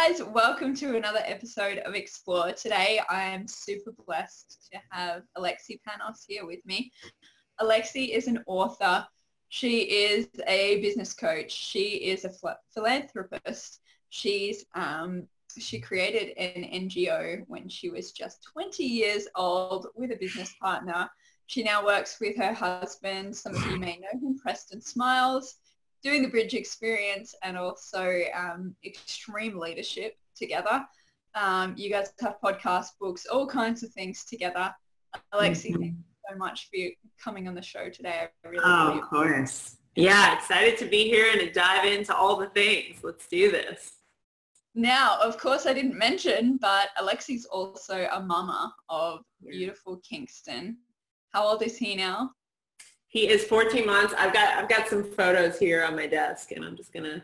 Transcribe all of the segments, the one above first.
guys, welcome to another episode of Explore. Today I am super blessed to have Alexi Panos here with me. Alexi is an author. She is a business coach. She is a philanthropist. She created an NGO when she was just 20 years old with a business partner. She now works with her husband. Some of you may know him, Preston Smiles, doing the Bridge Experience and also extreme leadership together. You guys have podcasts, books, all kinds of things together. Alexi, thank you so much for coming on the show today. I really of course. Yeah, excited to be here and to dive into all the things. Let's do this. Now, of course, I didn't mention, but Alexi's also a mama of beautiful Kingston. How old is he now? He is 14 months. I've got some photos here on my desk, and I'm just gonna.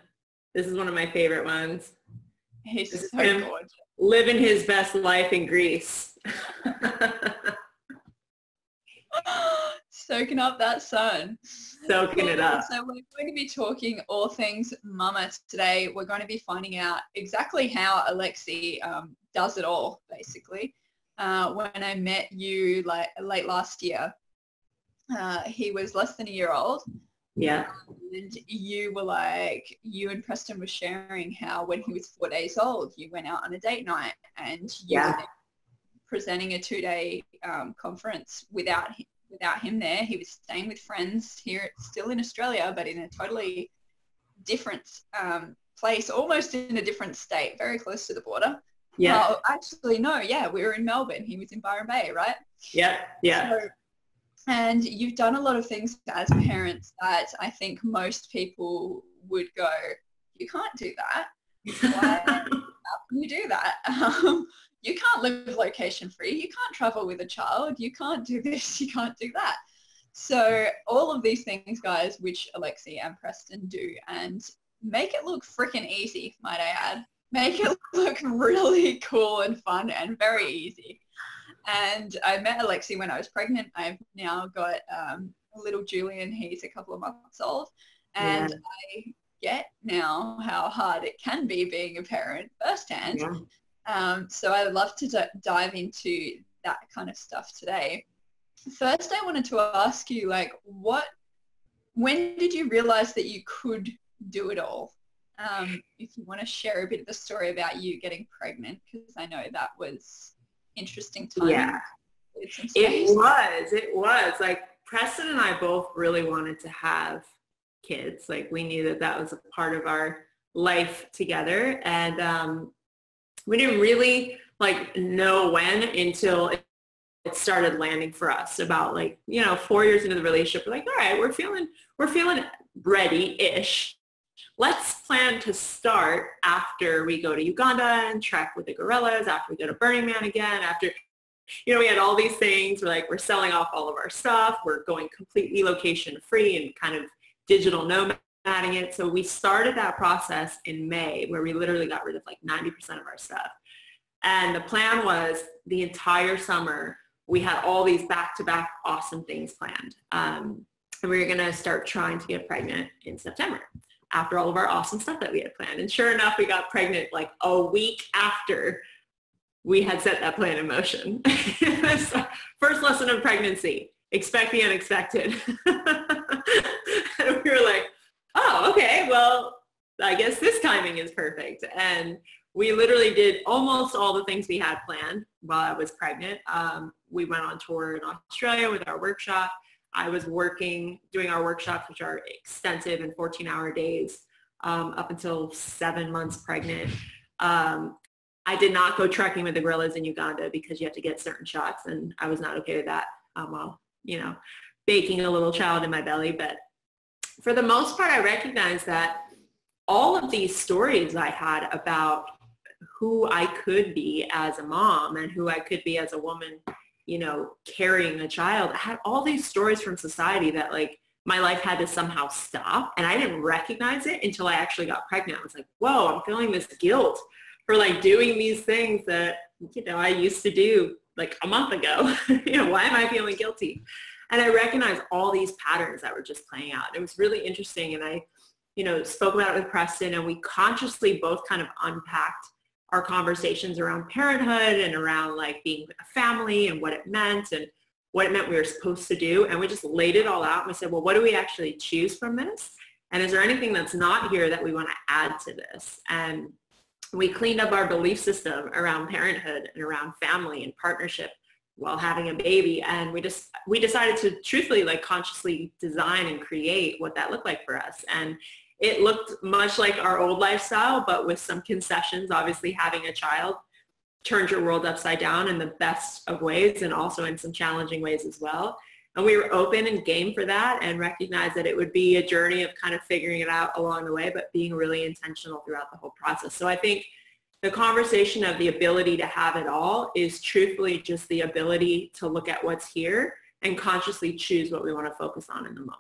This is one of my favorite ones. He's so gorgeous. Living his best life in Greece. Soaking up that sun. Soaking it up. So we're going to be talking all things mama today. We're going to be finding out exactly how Alexi does it all, basically. When I met you late last year, he was less than a year old. Yeah. And you were like, you and Preston were sharing how when he was 4 days old, you went out on a date night and you were presenting a 2-day conference without him there. He was staying with friends here, still in Australia, but in a totally different place, almost in a different state, very close to the border. Yeah. Actually, no, yeah, we were in Melbourne. He was in Byron Bay, right? Yeah, yeah. So, and you've done a lot of things as parents that I think most people would go, you can't do that. Why? How can you do that? You can't live location free. You can't travel with a child. You can't do this. You can't do that. So all of these things, guys, which Alexi and Preston do, and make it look freaking easy, might I add. Make it look really cool and fun and very easy. And I met Alexi when I was pregnant. I've now got little Julian. He's a couple of months old. And I get now how hard it can be being a parent firsthand. Yeah. So I'd love to dive into that kind of stuff today. First, I wanted to ask you, when did you realize that you could do it all? If you want to share a bit of the story about you getting pregnant, because I know that was interesting time. Yeah, it was like Preston and I both really wanted to have kids. Like we knew that was a part of our life together, and we didn't really know when until it started landing for us. About 4 years into the relationship, we're like, all right, we're feeling ready-ish. Let's plan to start after we go to Uganda and trek with the gorillas, after we go to Burning Man again, after, we had all these things. We're selling off all of our stuff. We're going completely location free and kind of digital nomading it. So we started that process in May, where we literally got rid of 90% of our stuff. And the plan was the entire summer, we had all these back-to-back awesome things planned. And we were going to start trying to get pregnant in September, after all of our awesome stuff that we had planned. And sure enough, we got pregnant a week after we had set that plan in motion. First lesson of pregnancy, expect the unexpected. And we were like, oh, okay, well, I guess this timing is perfect. And we literally did almost all the things we had planned while I was pregnant. We went on tour in Australia with our workshop. I was doing our workshops, which are extensive and 14-hour days, up until 7 months pregnant. I did not go trekking with the gorillas in Uganda because you have to get certain shots, and I was not okay with that while, baking a little child in my belly. But for the most part, I recognized that all of these stories I had about who I could be as a mom and who I could be as a woman, carrying a child. I had all these stories from society that my life had to somehow stop. And I didn't recognize it until I actually got pregnant. I was like, whoa, I'm feeling this guilt for doing these things that, I used to do a month ago. Why am I feeling guilty? And I recognized all these patterns that were just playing out. It was really interesting. And I, spoke about it with Preston, and we consciously both kind of unpacked our conversations around parenthood and around like being a family and what it meant and what it meant we were supposed to do. And we just laid it all out and we said, well, what do we actually choose from this? And is there anything that's not here that we want to add to this? And we cleaned up our belief system around parenthood and around family and partnership while having a baby. And we decided to truthfully like consciously design and create what that looked like for us. And it looked much like our old lifestyle, but with some concessions. Obviously, having a child turns your world upside down in the best of ways and also in some challenging ways as well. And we were open and game for that and recognized that it would be a journey of kind of figuring it out along the way, but being really intentional throughout the whole process. So I think the conversation of the ability to have it all is truthfully just the ability to look at what's here and consciously choose what we want to focus on in the moment.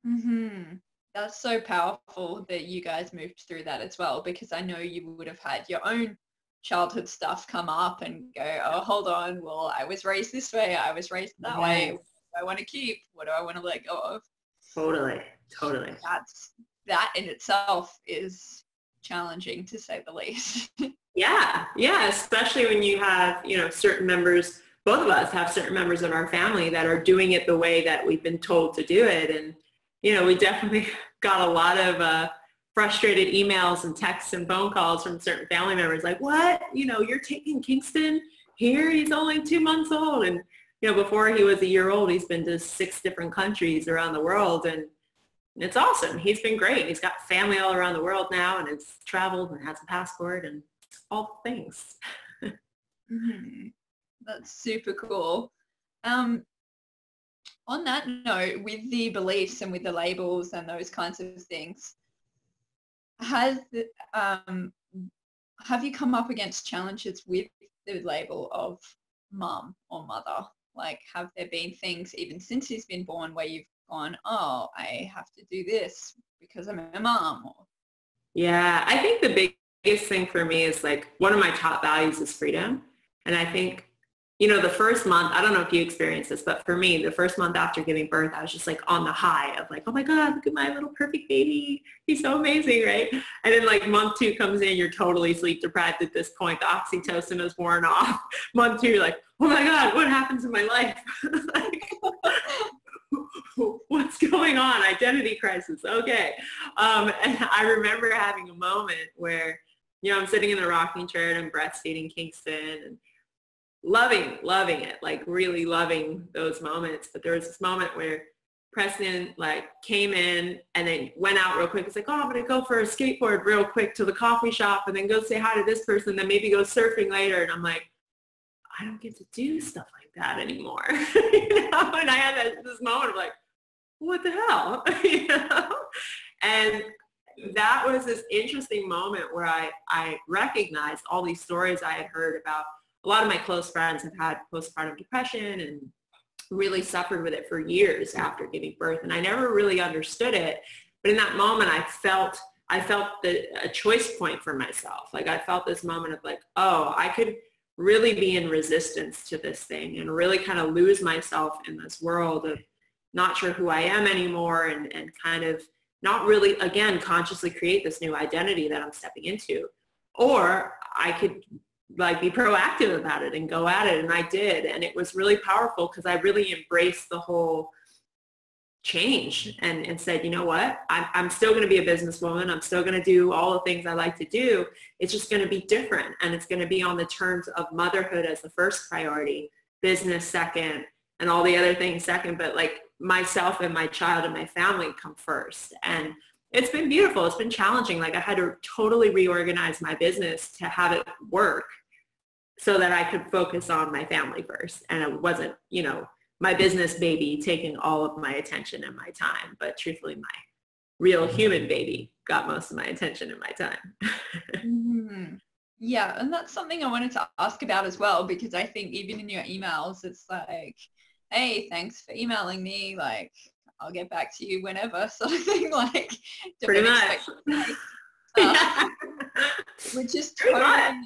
Mm-hmm. That's so powerful that you guys moved through that as well, because I know you would have had your own childhood stuff come up and go, oh, hold on, well, I was raised this way, I was raised that way. What do I want to keep? What do I want to let go of? Totally. That in itself is challenging, to say the least. Yeah, especially when you have, certain members, both of us have certain members of our family that are doing it the way that we've been told to do it. And we definitely got a lot of frustrated emails and texts and phone calls from certain family members like, what? You're taking Kingston here? He's only 2 months old. And, before he was a year old, he's been to 6 different countries around the world. And it's awesome. He's been great. He's got family all around the world now and has traveled and has a passport and all the things. Mm-hmm. That's super cool. On that note, with the beliefs and with the labels and those kinds of things, have you come up against challenges with the label of mum or mother? Like, have there been things even since he's been born where you've gone, oh, I have to do this because I'm a mom? Yeah, I think the biggest thing for me is like one of my top values is freedom. And I think the first month, I don't know if you experienced this, but for me, the first month after giving birth, I was just like on the high of like, oh my God, look at my little perfect baby. He's so amazing, right? And then like month 2 comes in, you're totally sleep deprived at this point. The oxytocin is worn off. Month 2, you're like, oh my God, what happens in my life? Like, what's going on? Identity crisis. Okay. And I remember having a moment where, I'm sitting in the rocking chair and I'm breastfeeding Kingston and loving it, like really loving those moments. But there was this moment where Preston like came in and then went out real quick. It's like, oh, I'm going to go for a skateboard real quick to the coffee shop and then go say hi to this person, then maybe go surfing later. And I'm like, I don't get to do stuff like that anymore. And I had this moment of like, what the hell? And that was this interesting moment where I recognized all these stories I had heard about. A lot of my close friends have had postpartum depression and really suffered with it for years after giving birth. And I never really understood it. But in that moment, I felt a choice point for myself. Like I felt this moment of like, oh, I could really be in resistance to this thing and really kind of lose myself in this world of not sure who I am anymore and kind of not really, again, consciously create this new identity that I'm stepping into. Or I could like be proactive about it and go at it. And I did. And it was really powerful because I really embraced the whole change and said, you know what, I'm still going to be a businesswoman. I'm still going to do all the things I like to do. It's just going to be different. And it's going to be on the terms of motherhood as the first priority, business second, and all the other things second. But like myself and my child and my family come first. And it's been beautiful. It's been challenging. Like I had to totally reorganize my business to have it work so that I could focus on my family first. And it wasn't, my business baby taking all of my attention and my time, but truthfully, my real human baby got most of my attention and my time. Mm-hmm. Yeah, and that's something I wanted to ask about as well, because I think even in your emails, it's like, hey, thanks for emailing me, like, I'll get back to you whenever, sort of thing, like, pretty much. Which is totally,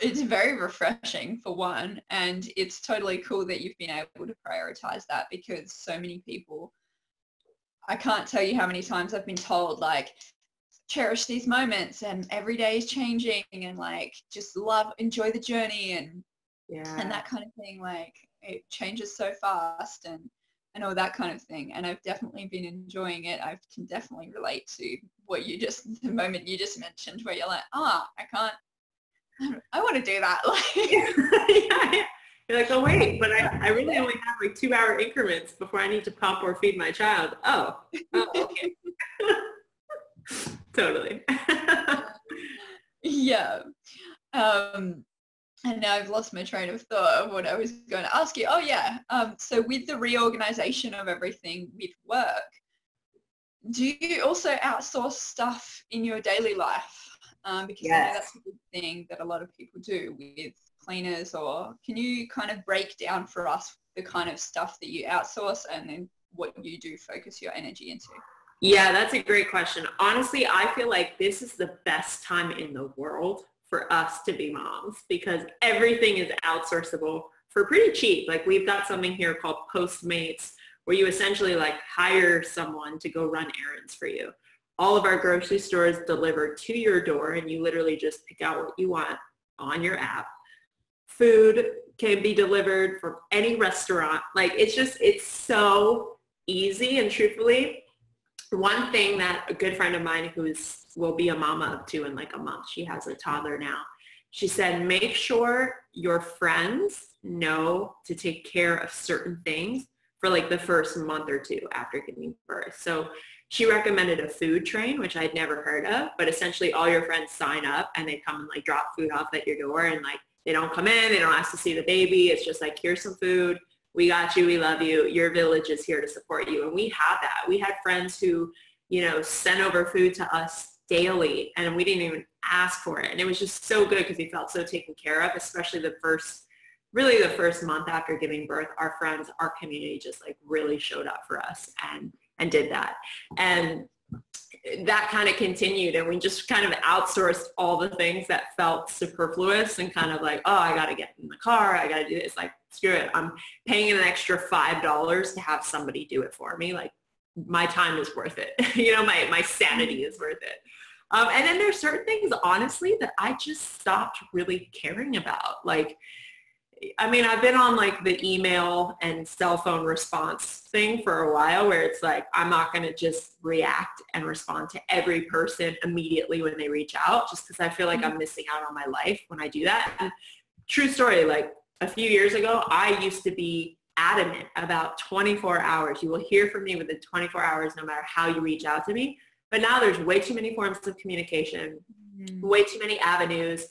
it's very refreshing for one, and it's totally cool that you've been able to prioritize that, because so many people, I can't tell you how many times I've been told like, cherish these moments, and every day is changing, and like just enjoy the journey, and that kind of thing. Like it changes so fast, and all that kind of thing. And I've definitely been enjoying it. I can definitely relate to the moment you just mentioned, where you're like, I want to do that. Like, yeah. You're like, oh wait, but I really only have like 2-hour increments before I need to pump or feed my child. Oh okay. Totally. Yeah. And now I've lost my train of thought of what I was going to ask you. Oh yeah. So with the reorganization of everything with work, do you also outsource stuff in your daily life? Because I know that's a big thing that a lot of people do with cleaners. Or can you kind of break down for us the kind of stuff that you outsource and then what you do focus your energy into? Yeah, that's a great question. Honestly, I feel like this is the best time in the world for us to be moms, because everything is outsourceable for pretty cheap. Like we've got something here called Postmates, where you essentially like hire someone to go run errands for you. All of our grocery stores deliver to your door, and you literally just pick out what you want on your app. Food can be delivered from any restaurant. Like it's so easy. And truthfully, one thing that a good friend of mine will be a mama of 2 in like a month, she has a toddler now, she said, make sure your friends know to take care of certain things for like the first month or 2 after giving birth. So she recommended a food train, which I'd never heard of, but essentially all your friends sign up and they come and like drop food off at your door, and like they don't come in, they don't ask to see the baby. It's just like, here's some food. We got you. We love you. Your village is here to support you. And we had that. We had friends who, sent over food to us daily, and we didn't even ask for it. And it was just so good because we felt so taken care of, especially the first month after giving birth. Our friends, our community just like really showed up for us and did that. And that kind of continued, and we just kind of outsourced all the things that felt superfluous and kind of like, oh, I got to get in the car. I got to do this. Like, screw it. I'm paying an extra $5 to have somebody do it for me. Like, my time is worth it. My sanity is worth it. And then there's certain things, honestly, that I just stopped really caring about. Like, I mean, I've been on like the email and cell phone response thing for a while, where it's like, I'm not going to just react and respond to every person immediately when they reach out, just because I feel like I'm missing out on my life when I do that. And true story, like a few years ago, I used to be adamant about 24 hours. You will hear from me within 24 hours, no matter how you reach out to me. But now there's way too many forms of communication, way too many avenues.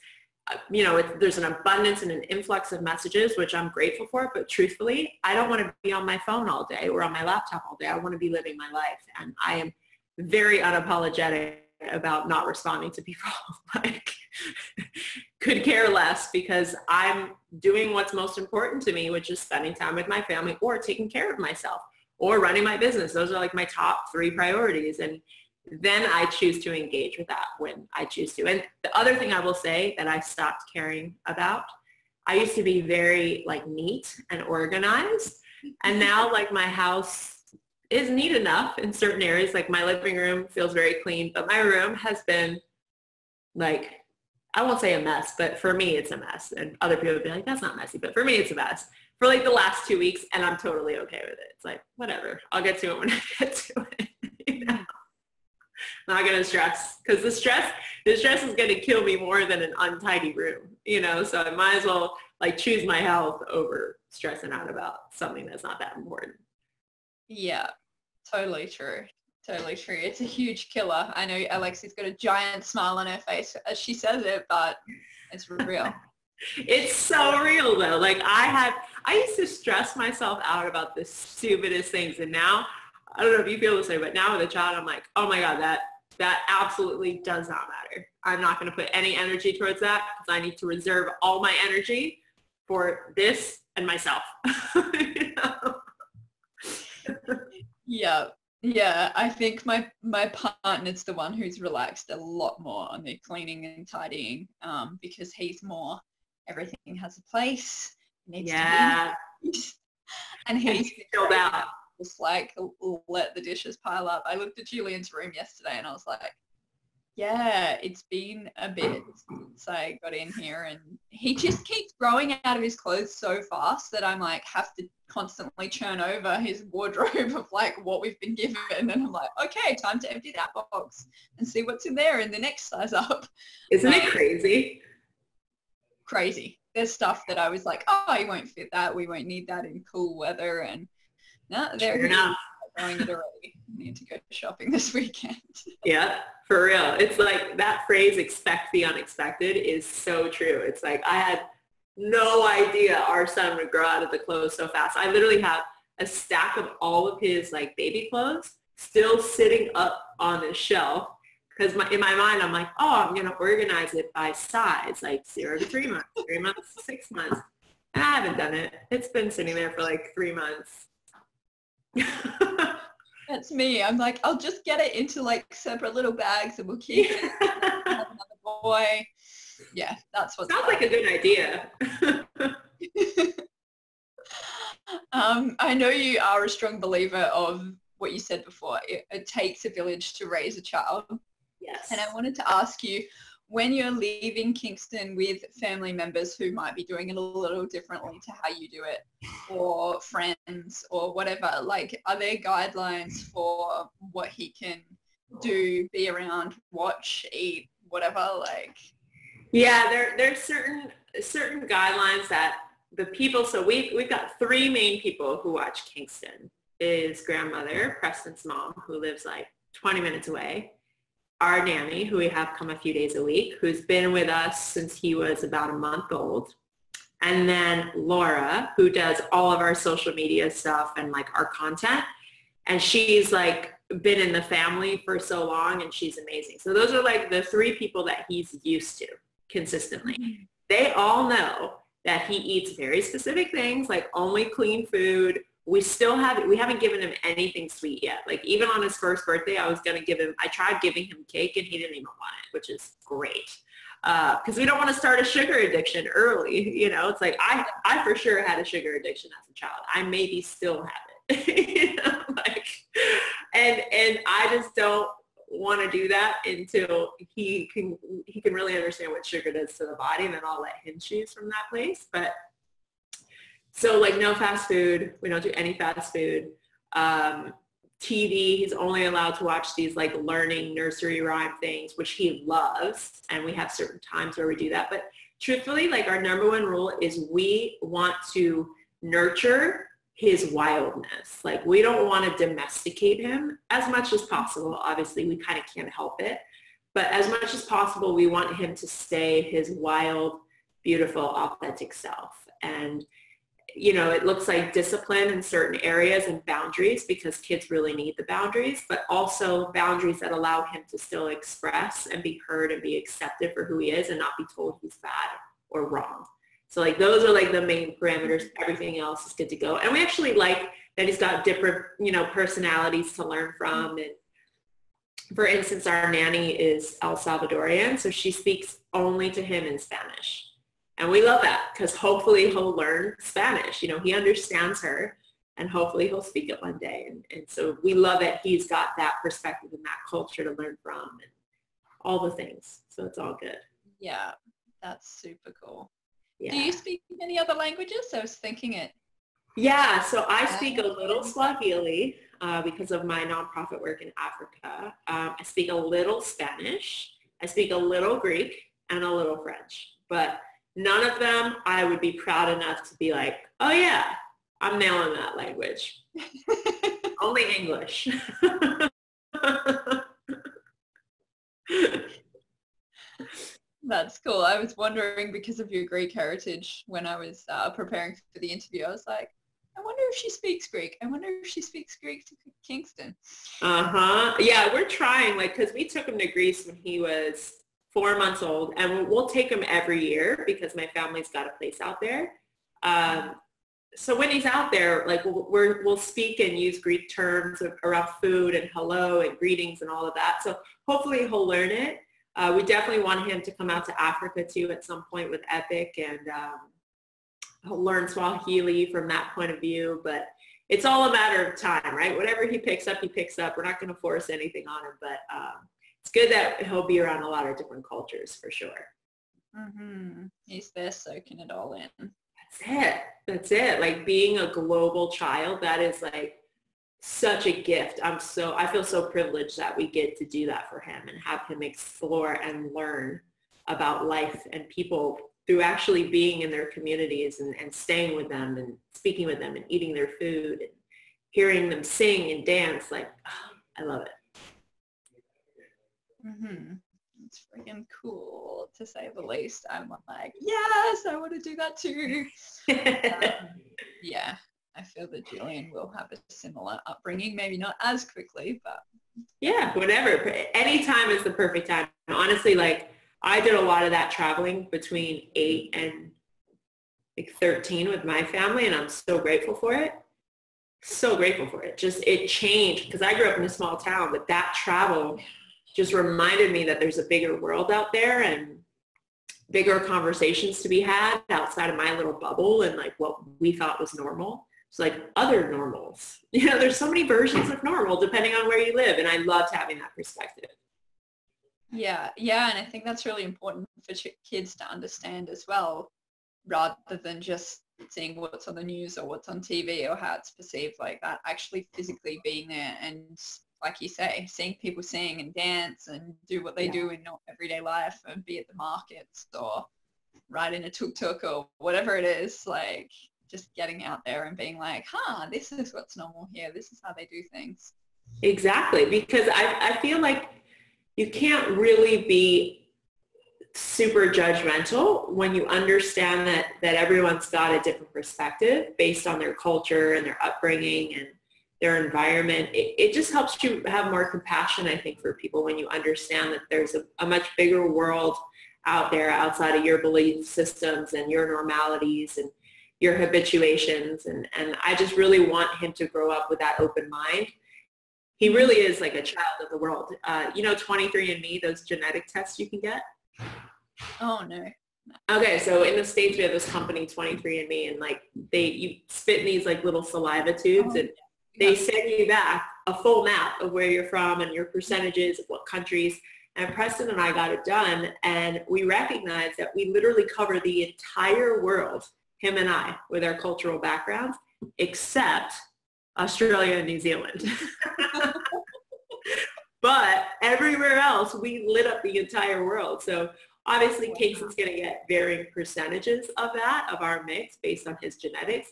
There's an abundance and an influx of messages, which I'm grateful for. But truthfully, I don't want to be on my phone all day or on my laptop all day. I want to be living my life. And I am very unapologetic about not responding to people. Like, could care less, because I'm doing what's most important to me, which is spending time with my family or taking care of myself or running my business. Those are like my top 3 priorities. And then I choose to engage with that when I choose to. And the other thing I will say that I stopped caring about, I used to be very like neat and organized. And now like my house is neat enough in certain areas. Like my living room feels very clean, but my room has been like, I won't say a mess, but for me it's a mess. And other people would be like, that's not messy. But for me it's a mess for like the last 2 weeks, and I'm totally okay with it. It's like, whatever, I'll get to it when I get to it. Not going to stress, because the stress is going to kill me more than an untidy room, so I might as well like choose my health over stressing out about something that's not that important. Yeah, totally true. Totally true. It's a huge killer. I know Alexi's got a giant smile on her face as she says it, but it's real. It's so real though. Like I used to stress myself out about the stupidest things, and now, I don't know if you feel this way, but now with a child, I'm like, oh my God, that absolutely does not matter. I'm not going to put any energy towards that, because I need to reserve all my energy for this and myself. Yeah. I think my partner's the one who's relaxed a lot more on the cleaning and tidying, because he's more, everything has a place. Needs to be, and he's chilled out. Just like let the dishes pile up. I looked at Julian's room yesterday and I was like, Yeah, it's been a bit since I got in here, and he just keeps growing out of his clothes so fast that I'm like have to constantly churn over his wardrobe of like what we've been given, and I'm like, okay, time to empty that box and see what's in there in the next size up. Isn't it crazy? Crazy. There's stuff that I was like, oh, you won't fit that. We won't need that in cool weather, and no, there he is. Going it already. Need to go shopping this weekend. Yeah, for real. It's like that phrase, expect the unexpected, is so true. It's like I had no idea our son would grow out of the clothes so fast. I literally have a stack of all of his like baby clothes still sitting up on the shelf because in my mind I'm like, oh, I'm going to organize it by size, like 0 to 3 months, 3 months to 6 months. And I haven't done it. It's been sitting there for like 3 months. That's me. I'm like, I'll just get it into like separate little bags and we'll keep it. Another boy. Yeah, that's what sounds like a good idea. I know you are a strong believer of what you said before. It takes a village to raise a child. Yes. And I wanted to ask you, when you're leaving Kingston with family members who might be doing it a little differently to how you do it, or friends or whatever, like are there guidelines for what he can do, be around, watch, eat, whatever? Like, yeah, there's certain guidelines that the people, so we've got 3 main people who watch Kingston. Is grandmother, Preston's mom, who lives like 20 minutes away, our nanny, who we have come a few days a week, who's been with us since he was about a month old. And then Laura, who does all of our social media stuff and like our content. And she's like been in the family for so long and she's amazing. So those are like the 3 people that he's used to consistently. They all know that he eats very specific things, like only clean food. We haven't given him anything sweet yet. Like even on his first birthday, I tried giving him cake and he didn't even want it, which is great. Because we don't want to start a sugar addiction early. You know, it's like I for sure had a sugar addiction as a child. I maybe still have it. You know, like, and I just don't want to do that until he can really understand what sugar does to the body, and then I'll let him choose from that place. But so like no fast food. We don't do any fast food. TV, he's only allowed to watch these like learning nursery rhyme things, which he loves. And we have certain times where we do that. But truthfully, like our number one rule is we want to nurture his wildness. Like we don't want to domesticate him as much as possible. Obviously, we kind of can't help it. But as much as possible, we want him to stay his wild, beautiful, authentic self. And you know, it looks like discipline in certain areas and boundaries, because kids really need the boundaries, but also boundaries that allow him to still express and be heard and be accepted for who he is and not be told he's bad or wrong. So like those are like the main parameters. Everything else is good to go. And we actually like that he's got different, you know, personalities to learn from. And for instance, our nanny is El Salvadorian, so she speaks only to him in Spanish. And we love that because hopefully he'll learn Spanish. You know, he understands her and hopefully he'll speak it one day. And so we love that he's got that perspective and that culture to learn from and all the things. So it's all good. Yeah, that's super cool. Yeah. Do you speak any other languages? I was thinking it. Yeah, so I speak a little Swahili because of my nonprofit work in Africa. I speak a little Spanish. I speak a little Greek and a little French. But none of them I would be proud enough to be like, oh yeah, I'm nailing that language. Only English. That's cool. I was wondering because of your Greek heritage when I was preparing for the interview. I was like, I wonder if she speaks Greek. I wonder if she speaks Greek to Kingston. Yeah, we're trying, like, because we took him to Greece when he was 4 months old, and we'll take him every year because my family's got a place out there. So when he's out there, like we'll speak and use Greek terms around food and hello and greetings and all of that. So hopefully he'll learn it. We definitely want him to come out to Africa too at some point with Epic, and he'll learn Swahili from that point of view. But it's all a matter of time, right? Whatever he picks up, he picks up. We're not going to force anything on him, but it's good that he'll be around a lot of different cultures for sure. He's there soaking it all in. That's it. Like being a global child, that is like such a gift. I feel so privileged that we get to do that for him and have him explore and learn about life and people through actually being in their communities and staying with them and speaking with them and eating their food and hearing them sing and dance. Like, oh, I love it. It's freaking cool, to say the least. I'm like, yes, I want to do that too. Yeah, I feel that Julian will have a similar upbringing, maybe not as quickly, but yeah, whatever. Anytime is the perfect time. Honestly, like I did a lot of that traveling between 8 and like 13 with my family, and I'm so grateful for it. So grateful for it. Just it changed because I grew up in a small town, but that travel just reminded me that there's a bigger world out there and bigger conversations to be had outside of my little bubble and like what we thought was normal. It's like other normals. You know, there's so many versions of normal depending on where you live. And I loved having that perspective. Yeah. And I think that's really important for kids to understand as well, rather than just seeing what's on the news or what's on TV or how it's perceived, like that, actually physically being there and, like you say, seeing people sing and dance and do what they do in everyday life, and be at the markets or ride in a tuk-tuk or whatever it is, like just getting out there and being like, this is what's normal here. This is how they do things. Exactly. Because I feel like you can't really be super judgmental when you understand that everyone's got a different perspective based on their culture and their upbringing and their environment. It just helps you have more compassion, I think, for people when you understand that there's a much bigger world out there outside of your belief systems and your normalities and your habituations. And I just really want him to grow up with that open mind. He really is like a child of the world. 23andMe, those genetic tests you can get? Oh, no. Okay, so in the States, we have this company, 23andMe, and like you spit in these like little saliva tubes, and they send you back a full map of where you're from and your percentages of what countries. And Preston and I got it done, and we recognized that we literally cover the entire world, him and I, with our cultural backgrounds, except Australia and New Zealand. But everywhere else, we lit up the entire world. So obviously, Casey's going to get varying percentages of that, of our mix, based on his genetics.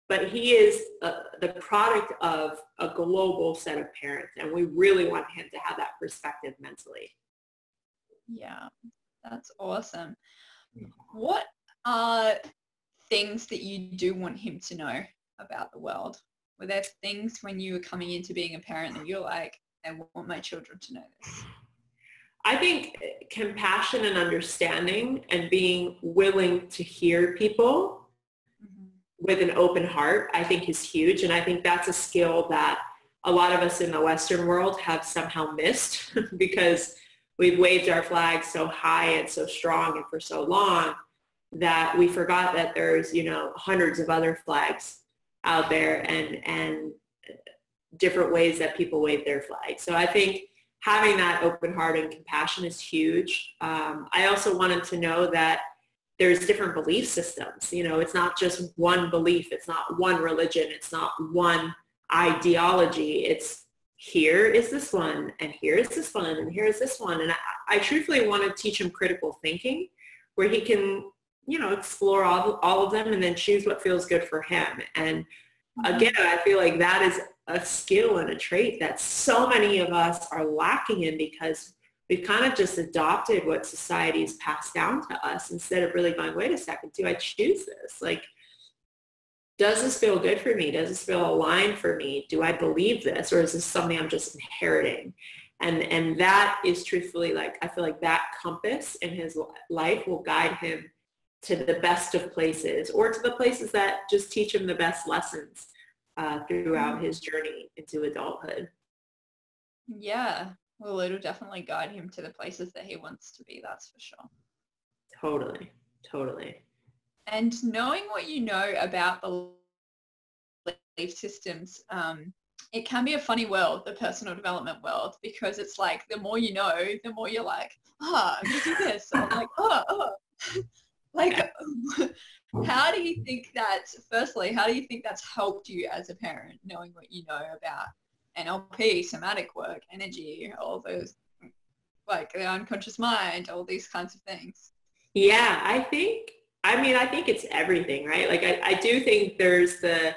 But he is the product of a global set of parents, and we really want him to have that perspective mentally. Yeah, that's awesome. What are things that you do want him to know about the world? Were there things when you were coming into being a parent that you're like, I want my children to know this? I think compassion and understanding and being willing to hear people with an open heart, I think is huge. And I think that's a skill that a lot of us in the Western world have somehow missed because we've waved our flag so high and so strong and for so long that we forgot that there's, hundreds of other flags out there and different ways that people wave their flag. So I think having that open heart and compassion is huge. I also wanted to know that there's different belief systems. It's not just one belief. It's not one religion. It's not one ideology. It's here is this one, and here is this one, and here is this one. And I truthfully want to teach him critical thinking where he can, explore all of them and then choose what feels good for him. And again, I feel like that is a skill and a trait that so many of us are lacking in because we've kind of just adopted what society has passed down to us instead of really going, wait a second, do I choose this? Like, does this feel good for me? Does this feel aligned for me? Do I believe this? Or is this something I'm just inheriting? And that is truthfully, like, I feel like that compass in his life will guide him to the best of places or to the places that just teach him the best lessons throughout his journey into adulthood. Yeah. Well, it'll definitely guide him to the places that he wants to be, that's for sure. Totally. And knowing what you know about belief systems, it can be a funny world, the personal development world, because it's like the more you know, the more you're like, I'm gonna do this. Or like, like, how do you think that, firstly, how do you think that's helped you as a parent, knowing what you know about NLP, somatic work, energy, all those, like the unconscious mind, all these kinds of things? Yeah, I think it's everything, right? Like I do think there's the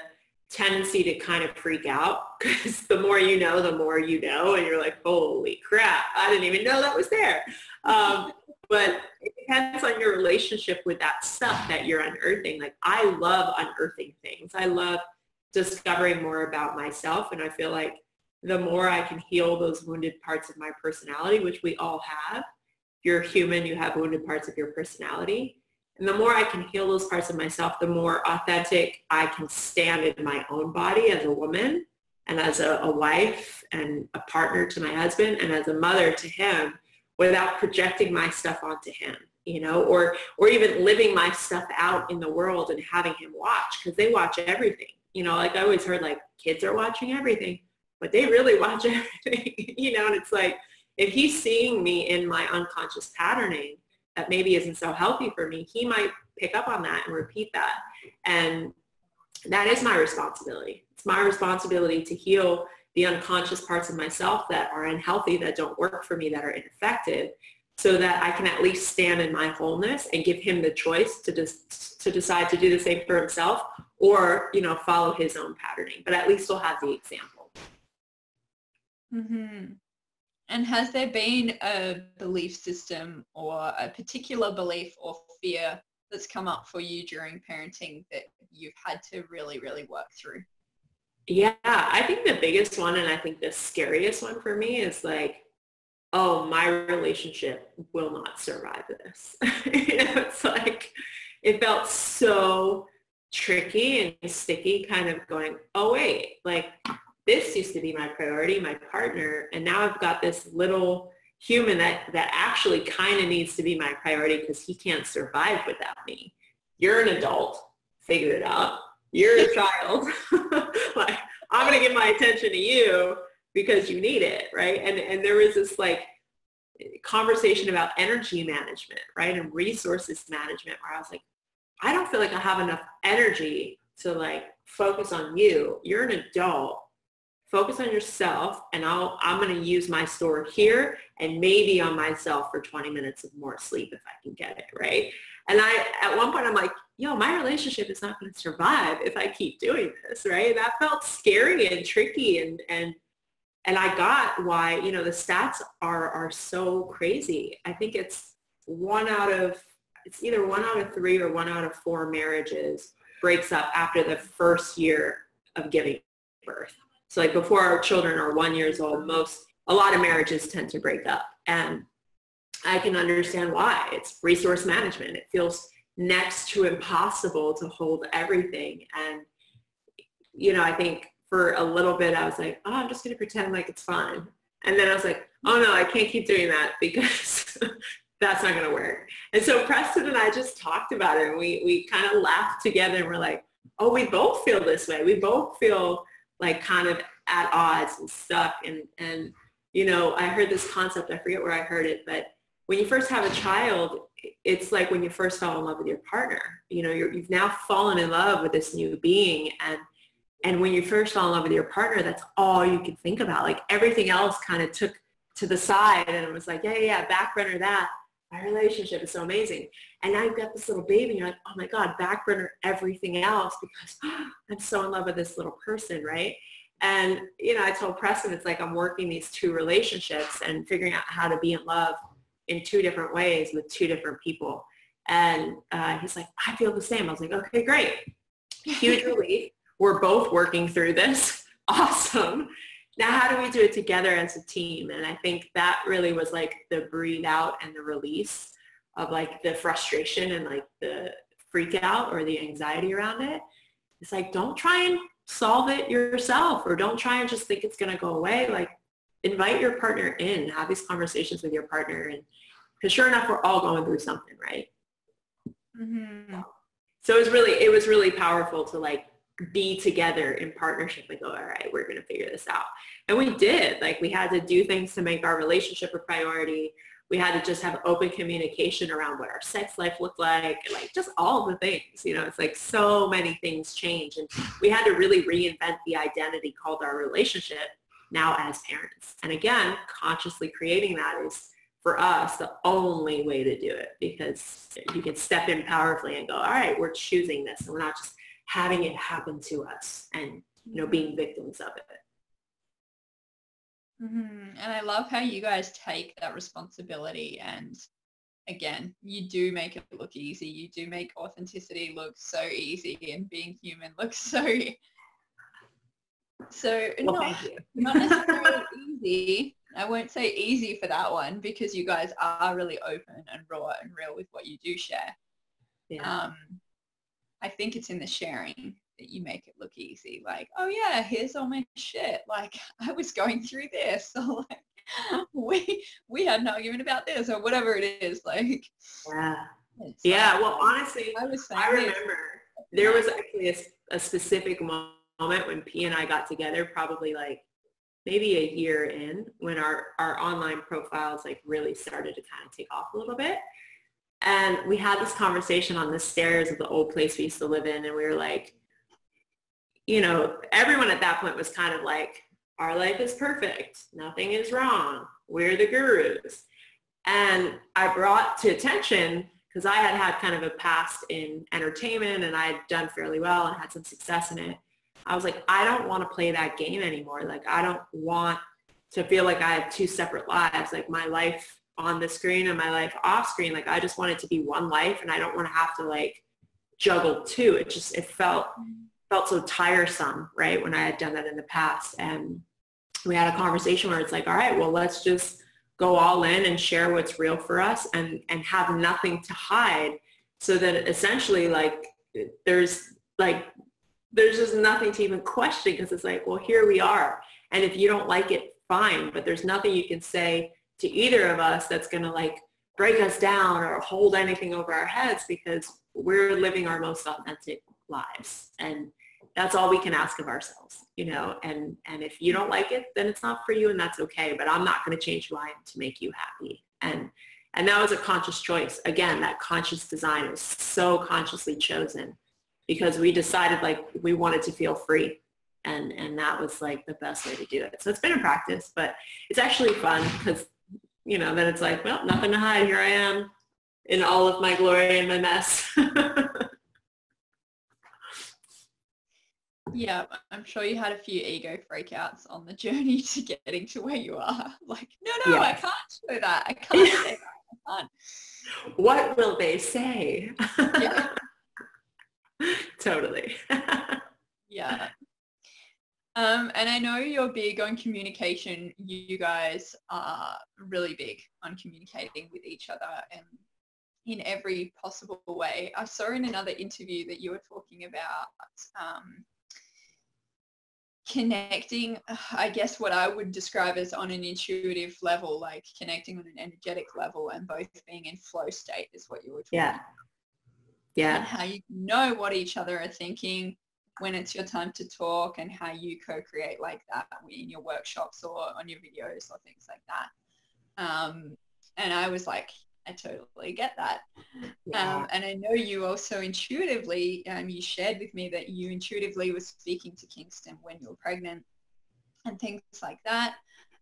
tendency to kind of freak out because the more you know, the more you know, and you're like, holy crap, I didn't even know that was there. But it depends on your relationship with that stuff that you're unearthing. Like I love unearthing things. I love discovering more about myself. And I feel like the more I can heal those wounded parts of my personality, which we all have, if you're human, you have wounded parts of your personality. And the more I can heal those parts of myself, the more authentic I can stand in my own body as a woman and as a wife and a partner to my husband and as a mother to him without projecting my stuff onto him, you know, or even living my stuff out in the world and having him watch, because they watch everything. You know, like I always heard, like, kids are watching everything, but they really watch everything, you know, and it's like, if he's seeing me in my unconscious patterning that maybe isn't so healthy for me, he might pick up on that and repeat that. And that is my responsibility. It's my responsibility to heal the unconscious parts of myself that are unhealthy, that don't work for me, that are ineffective, so that I can at least stand in my wholeness and give him the choice to decide to do the same for himself, or, you know, follow his own patterning. But at least he'll have the example. Mm-hmm. And has there been a belief system or a particular belief or fear that's come up for you during parenting that you've had to really, really work through? Yeah, I think the biggest one, and I think the scariest one for me, is like, oh, my relationship will not survive this. You know, it's like, it felt so tricky and sticky, kind of going, oh wait, like this used to be my priority, my partner, and now I've got this little human that actually kind of needs to be my priority because he can't survive without me. You're an adult, figure it out. You're a child. Like, I'm going to give my attention to you because you need it, right? And there was this like conversation about energy management, right? And resources management, where I was like, I don't feel like I have enough energy to like focus on you. You're an adult. Focus on yourself, and I'm going to use my store here and maybe on myself for 20 minutes of more sleep if I can get it, right? And at one point I'm like, yo, my relationship is not going to survive if I keep doing this, right? And that felt scary and tricky, and I got why, you know, the stats are so crazy. I think it's either 1 out of 3 or 1 out of 4 marriages breaks up after the first year of giving birth. So like before our children are 1 year old, a lot of marriages tend to break up. And I can understand why. It's resource management. It feels next to impossible to hold everything. And, you know, I think for a little bit I was like, oh, I'm just going to pretend like it's fine. And then I was like, oh no, I can't keep doing that because that's not going to work. And so Preston and I just talked about it, and we kind of laughed together, and we're like, oh, we both feel this way. We both feel like kind of at odds and stuck. And, you know, I heard this concept, I forget where I heard it, but when you first have a child, it's like when you first fell in love with your partner. You know, you've now fallen in love with this new being. And when you first fell in love with your partner, that's all you could think about. Like everything else kind of took to the side, and it was like, yeah, back burner that. My relationship is so amazing. And now you've got this little baby, and you're like, oh my God, back burner everything else because I'm so in love with this little person, right? And, you know, I told Preston, it's like I'm working these 2 relationships and figuring out how to be in love in 2 different ways with 2 different people. And he's like, I feel the same. I was like, okay, great. Huge relief. We're both working through this. Awesome. Now, how do we do it together as a team? And I think that really was like the breathe out and the release of like the frustration and like the freak out or the anxiety around it. It's like, don't try and solve it yourself, or don't try and just think it's going to go away. Like, invite your partner in, have these conversations with your partner. And because sure enough, we're all going through something, right? Mm-hmm. So it was really powerful to like be together in partnership and go, all right, we're going to figure this out. And we did. Like, we had to do things to make our relationship a priority. We had to just have open communication around what our sex life looked like just all the things, it's like so many things change. And we had to really reinvent the identity called our relationship now as parents. And again, consciously creating that is, for us, the only way to do it, because you can step in powerfully and go, all right, we're choosing this, and we're not just having it happen to us and, being victims of it. Mm-hmm. And I love how you guys take that responsibility, and again, you do make it look easy. You do make authenticity look so easy, and being human looks so well, not necessarily easy. I won't say easy for that one, because you guys are really open and raw and real with what you do share. Yeah. I think it's in the sharing that you make it look easy. Like, oh yeah, here's all my shit. Like, I was going through this. Or like, we had an argument about this, or whatever it is. Like, yeah. Well, honestly, I remember there was actually a specific moment when P and I got together, probably like maybe a year in, when our online profiles like really started to kind of take off a little bit. And we had this conversation on the stairs of the old place we used to live in. And we were like, everyone at that point was kind of like, our life is perfect. Nothing is wrong. We're the gurus. And I brought to attention, because I had kind of a past in entertainment and I had done fairly well and had some success in it. I was like, I don't want to play that game anymore. Like, I don't want to feel like I have two separate lives, like my life on the screen and my life off screen. Like, I just want it to be one life, and I don't want to have to like juggle two. It felt so tiresome, right, when I had done that in the past. And we had a conversation where it's like, all right, well, let's just go all in and share what's real for us, and have nothing to hide, so that essentially like there's just nothing to even question, because it's like, well, here we are. And if you don't like it, fine, but there's nothing you can say to either of us that's going to like break us down or hold anything over our heads, because we're living our most authentic lives. And that's all we can ask of ourselves, and if you don't like it, then it's not for you, and that's okay. But I'm not going to change who I am to make you happy. And that was a conscious choice. Again, that conscious design was so consciously chosen, because we decided like we wanted to feel free. And that was like the best way to do it. So it's been a practice, but it's actually fun, because, then it's like, well, nothing to hide. Here I am in all of my glory and my mess. Yeah, I'm sure you had a few ego freakouts on the journey to getting to where you are. Like, no, yeah. I can't show that. I can't say that. I can't. What will they say? Yeah. Totally. Yeah. And I know you're big on communication. You guys are really big on communicating with each other and in every possible way. I saw in another interview that you were talking about connecting, I guess what I would describe as on an intuitive level, like connecting on an energetic level, and both being in flow state is what you were talking about. Yeah. And how you know what each other are thinking when it's your time to talk, and how you co-create like that in your workshops or on your videos or things like that. And I was like, I totally get that. Yeah. And I know you also intuitively, you shared with me that you intuitively were speaking to Kingston when you were pregnant and things like that.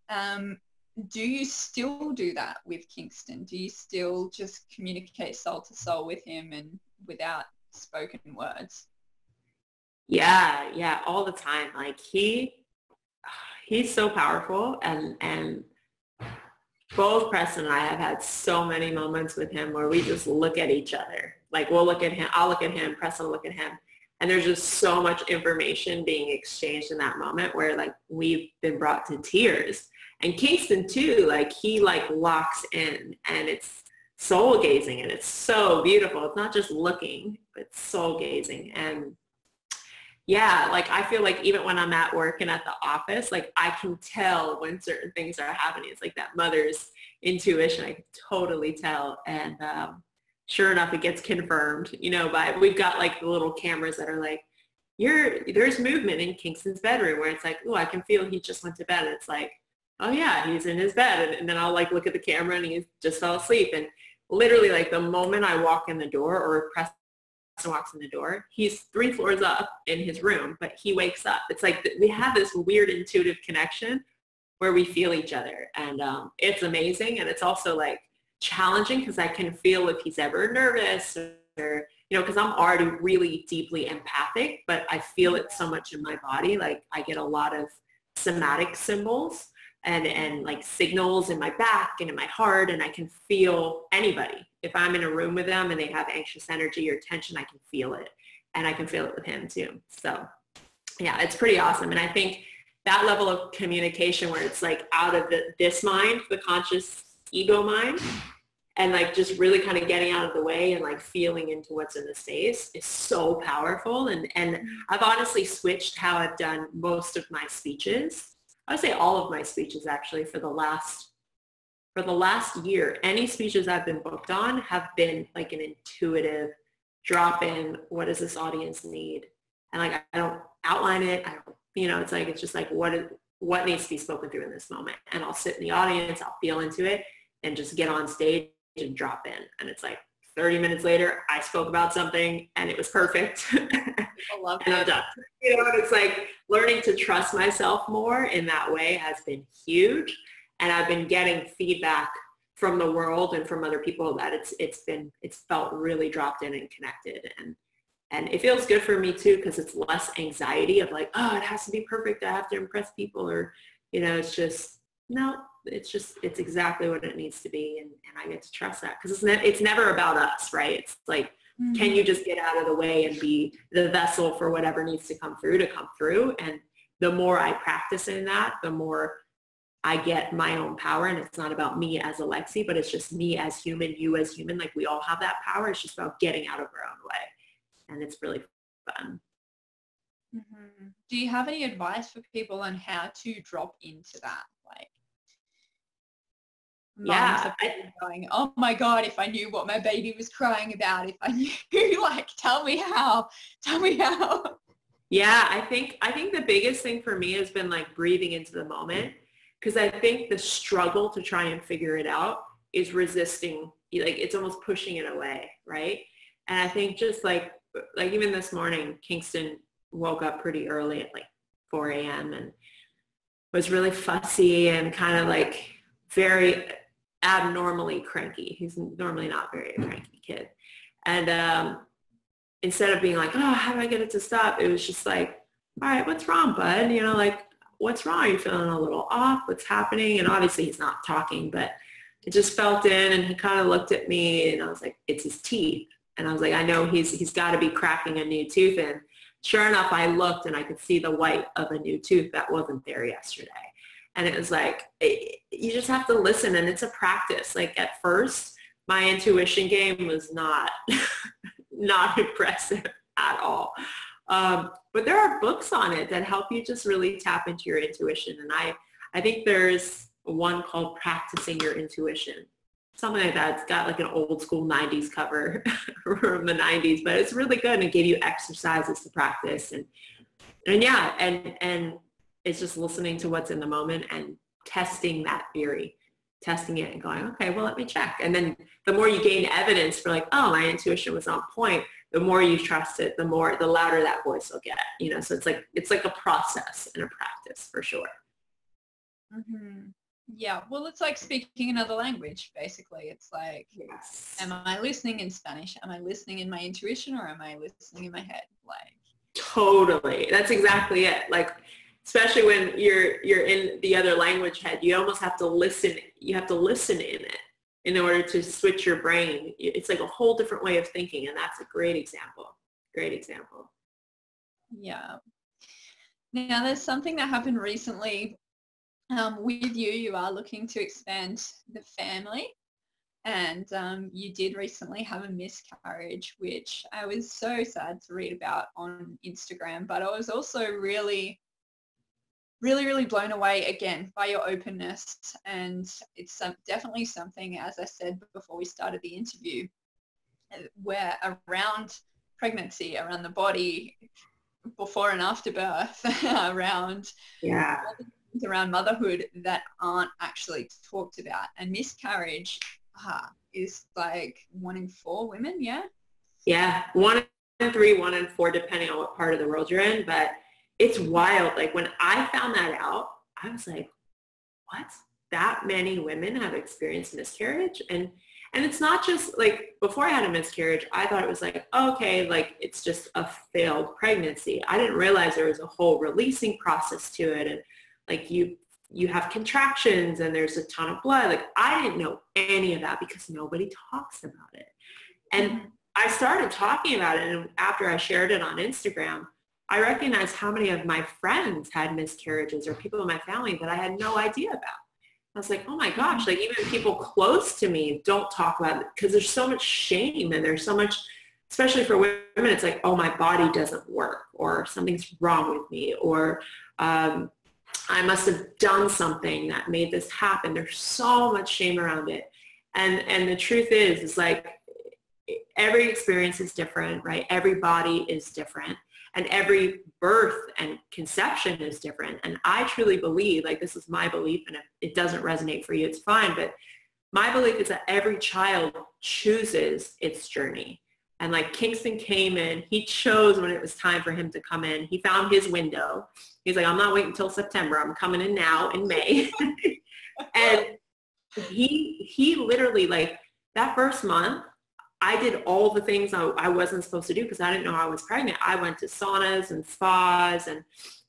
Do you still do that with Kingston? Do you still just communicate soul to soul with him and without spoken words? Yeah, all the time. Like he's so powerful, and both Preston and I have had so many moments with him where we just look at each other. Like we'll look at him, I'll look at him, Preston will look at him, and there's just so much information being exchanged in that moment where like we've been brought to tears. And Kingston too, like he like locks in, and it's soul gazing, and it's so beautiful. It's not just looking, but it's soul gazing. And yeah, like I feel like even when I'm at work and at the office, like I can tell when certain things are happening. It's like that mother's intuition. I can totally tell. And sure enough, it gets confirmed, we've got like the little cameras that are like there's movement in Kingston's bedroom where it's like, oh, I can feel he just went to bed. And it's like, oh yeah, he's in his bed. And then I'll like look at the camera and he just fell asleep. And literally like the moment I walk in the door or Preston walks in the door, he's 3 floors up in his room, but he wakes up. It's like we have this weird intuitive connection where we feel each other. And it's amazing. And it's also like challenging because I can feel if he's ever nervous or, you know, because I'm already really deeply empathic, but I feel it so much in my body. Like I get a lot of somatic symbols and like signals in my back and in my heart, and I can feel anybody. If I'm in a room with them and they have anxious energy or tension, I can feel it, and I can feel it with him too. So yeah, it's pretty awesome. And I think that level of communication where it's like out of this mind, the conscious ego mind, and like just really kind of getting out of the way and like feeling into what's in the space is so powerful. And I've honestly switched how I've done most of my speeches. I would say all of my speeches actually for the last year. Any speeches I've been booked on have been like an intuitive drop in, what does this audience need? And like I don't outline it. I don't, you know, it's like it's just like what needs to be spoken through in this moment. And I'll sit in the audience, I'll feel into it and just get on stage and drop in. And it's like 30 minutes later, I spoke about something and it was perfect. I love and it. I'm done. You know, and it's like learning to trust myself more in that way has been huge. And I've been getting feedback from the world and from other people that it's felt really dropped in and connected. And it feels good for me too, because it's less anxiety of like, oh, it has to be perfect. I have to impress people, or, you know, it's just, no, it's exactly what it needs to be. And I get to trust that because it's never about us, right? It's like, can you just get out of the way and be the vessel for whatever needs to come through? And the more I practice in that, the more I get my own power. And it's not about me as Alexi, but it's just me as human, you as human. Like we all have that power. It's just about getting out of our own way. And it's really fun. Mm-hmm. Do you have any advice for people on how to drop into that? Like, yeah, going, oh my God, if I knew what my baby was crying about, if I knew, like, tell me how. Yeah, I think the biggest thing for me has been like breathing into the moment, because I think the struggle to try and figure it out is resisting, like it's almost pushing it away, right? And I think just like even this morning, Kingston woke up pretty early at like 4 a.m. and was really fussy and kind of like very abnormally cranky. He's normally not very a cranky kid. And instead of being like, oh, how do I get it to stop? It was just like, all right, what's wrong, bud? You know, like, what's wrong? Are you feeling a little off? What's happening? And obviously he's not talking, but it just felt in, and he kind of looked at me and I was like, it's his teeth. And I was like, I know he's got to be cracking a new tooth. And sure enough, I looked and I could see the white of a new tooth that wasn't there yesterday. And it was like, you just have to listen, and it's a practice. Like at first, my intuition game was not impressive at all. But there are books on it that help you just really tap into your intuition. And I think there's one called Practicing Your Intuition. Something like that. It's got like an old school 90s cover from the 90s, but it's really good, and it gave you exercises to practice. And yeah, and it's just listening to what's in the moment and testing that theory, testing it and going, okay, well, let me check. And then the more you gain evidence for like, oh, my intuition was on point, the more you trust it, the louder that voice will get, you know? So it's like a process and a practice for sure. Mm-hmm. Yeah, well, it's like speaking another language, basically. It's like, yes. Am I listening in Spanish? Am I listening in my intuition, or am I listening in my head? Like, totally. That's exactly it. Like, especially when you're in the other language head, you almost have to listen. You have to listen in it in order to switch your brain. It's like a whole different way of thinking, and that's a great example. Great example. Yeah. Now, there's something that happened recently with you. You are looking to expand the family, and you did recently have a miscarriage, which I was so sad to read about on Instagram, but I was also really blown away again by your openness. And it's definitely something, as I said before we started the interview, where around pregnancy, around the body, before and after birth around Yeah. around motherhood that aren't actually talked about. And miscarriage is like 1 in 4 women, yeah? Yeah, 1 in 3, 1 in 4, depending on what part of the world you're in. But it's wild. Like when I found that out, I was like, what? That many women have experienced miscarriage? And it's not just like, before I had a miscarriage, I thought it was like, okay, like it's just a failed pregnancy. I didn't realize there was a whole releasing process to it. And like you have contractions and there's a ton of blood. Like I didn't know any of that because nobody talks about it. And I started talking about it, and after I shared it on Instagram, I recognized how many of my friends had miscarriages or people in my family that I had no idea about. I was like, oh my gosh, like even people close to me don't talk about it because there's so much shame, and there's so much, especially for women, it's like, oh, my body doesn't work, or something's wrong with me, or I must have done something that made this happen. There's so much shame around it. And the truth is like, every experience is different, right? Every body is different, and every birth and conception is different. And I truly believe, like this is my belief, and if it doesn't resonate for you, it's fine. But my belief is that every child chooses its journey. And like Kingston came in, he chose when it was time for him to come in. He found his window. He's like, I'm not waiting until September. I'm coming in now in May. And he literally, like that first month, I did all the things I wasn't supposed to do because I didn't know I was pregnant. I went to saunas and spas and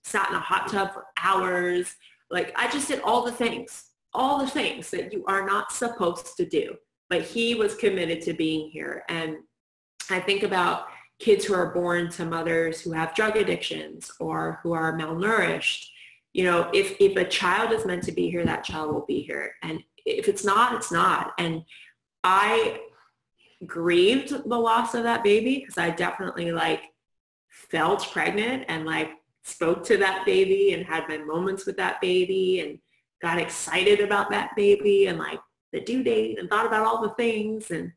sat in a hot tub for hours. Like I just did all the things that you are not supposed to do. But he was committed to being here. And I think about kids who are born to mothers who have drug addictions or who are malnourished. You know, if a child is meant to be here, that child will be here. And if it's not, it's not. And I grieved the loss of that baby because I definitely like felt pregnant and like spoke to that baby and had my moments with that baby and got excited about that baby and like the due date and thought about all the things and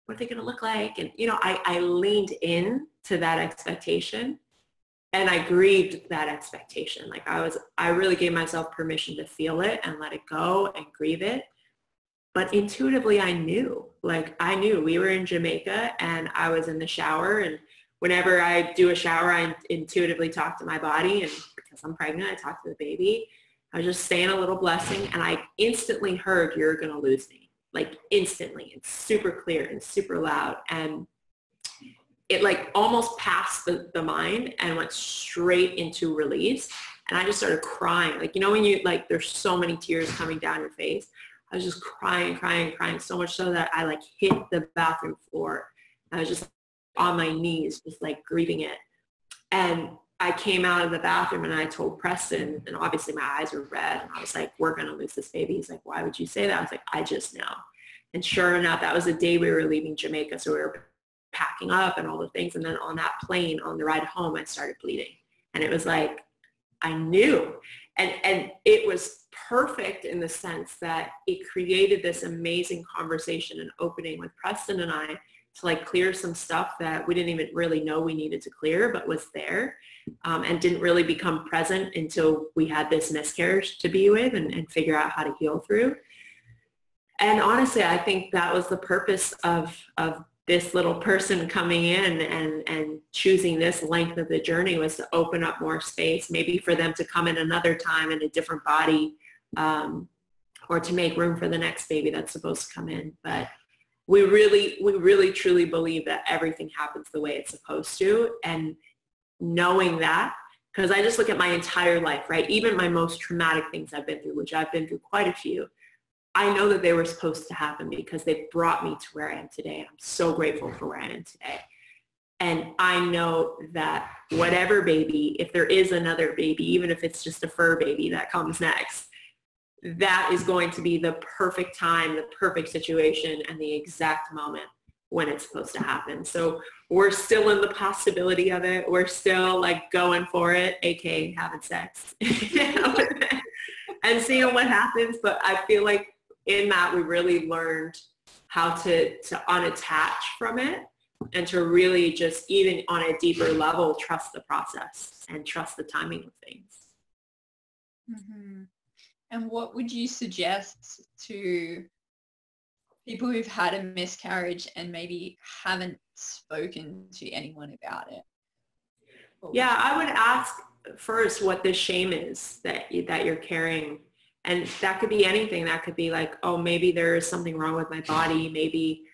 what are they going to look like. And, you know, I leaned in to that expectation and I grieved that expectation. Like I really gave myself permission to feel it and let it go and grieve it. But intuitively, I knew we were in Jamaica and I was in the shower, and whenever I do a shower, I intuitively talk to my body, and because I'm pregnant, I talk to the baby. I was just saying a little blessing, and I instantly heard, you're going to lose me, like instantly. It's super clear and super loud. And it like almost passed the mind and went straight into release. And I just started crying. Like, you know, when you like, there's so many tears coming down your face. I was just crying so much so that I like hit the bathroom floor. I was just on my knees, just like grieving it. And I came out of the bathroom and I told Preston, and obviously my eyes were red, and I was like, we're going to lose this baby. He's like, why would you say that? I was like, I just know. And sure enough, that was the day we were leaving Jamaica. So we were packing up and all the things. And then on that plane, on the ride home, I started bleeding. And it was like, I knew. And it was perfect in the sense that it created this amazing conversation and opening with Preston and I to like clear some stuff that we didn't even really know we needed to clear, but was there and didn't really become present until we had this miscarriage to be with and figure out how to heal through. And honestly, I think that was the purpose of this little person coming in and choosing this length of the journey, was to open up more space, maybe for them to come in another time in a different body, or to make room for the next baby that's supposed to come in. But we really truly believe that everything happens the way it's supposed to. And knowing that, because I just look at my entire life, right? Even my most traumatic things I've been through, which I've been through quite a few, I know that they were supposed to happen because they brought me to where I am today. I'm so grateful for where I am today. And I know that whatever baby, if there is another baby, even if it's just a fur baby that comes next, that is going to be the perfect time, the perfect situation, and the exact moment when it's supposed to happen. So we're still in the possibility of it. We're still like going for it, aka having sex, and seeing what happens. But I feel like in that we really learned how to unattach from it and to really just, even on a deeper level, trust the process and trust the timing of things. Mm-hmm. And what would you suggest to people who've had a miscarriage and maybe haven't spoken to anyone about it? Yeah, I would ask first what the shame is that you're carrying. And that could be anything. That could be like, oh, maybe there is something wrong with my body. Maybe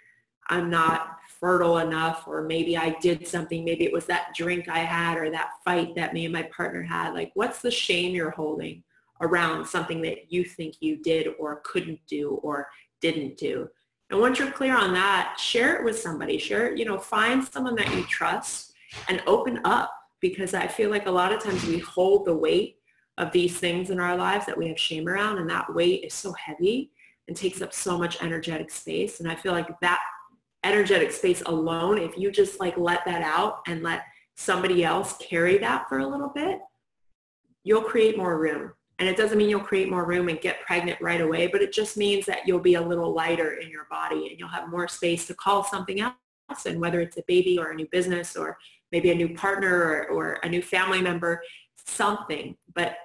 I'm not fertile enough, or maybe I did something. Maybe it was that drink I had or that fight that me and my partner had. Like, what's the shame you're holding around something that you think you did or couldn't do or didn't do? And once you're clear on that, share it with somebody. Share it, find someone that you trust and open up, because I feel like a lot of times we hold the weight of these things in our lives that we have shame around, and that weight is so heavy and takes up so much energetic space. And I feel like that energetic space alone, if you just like let that out and let somebody else carry that for a little bit, you'll create more room. And it doesn't mean you'll create more room and get pregnant right away, but it just means that you'll be a little lighter in your body and you'll have more space to call something else. And whether it's a baby or a new business or maybe a new partner or a new family member, something. But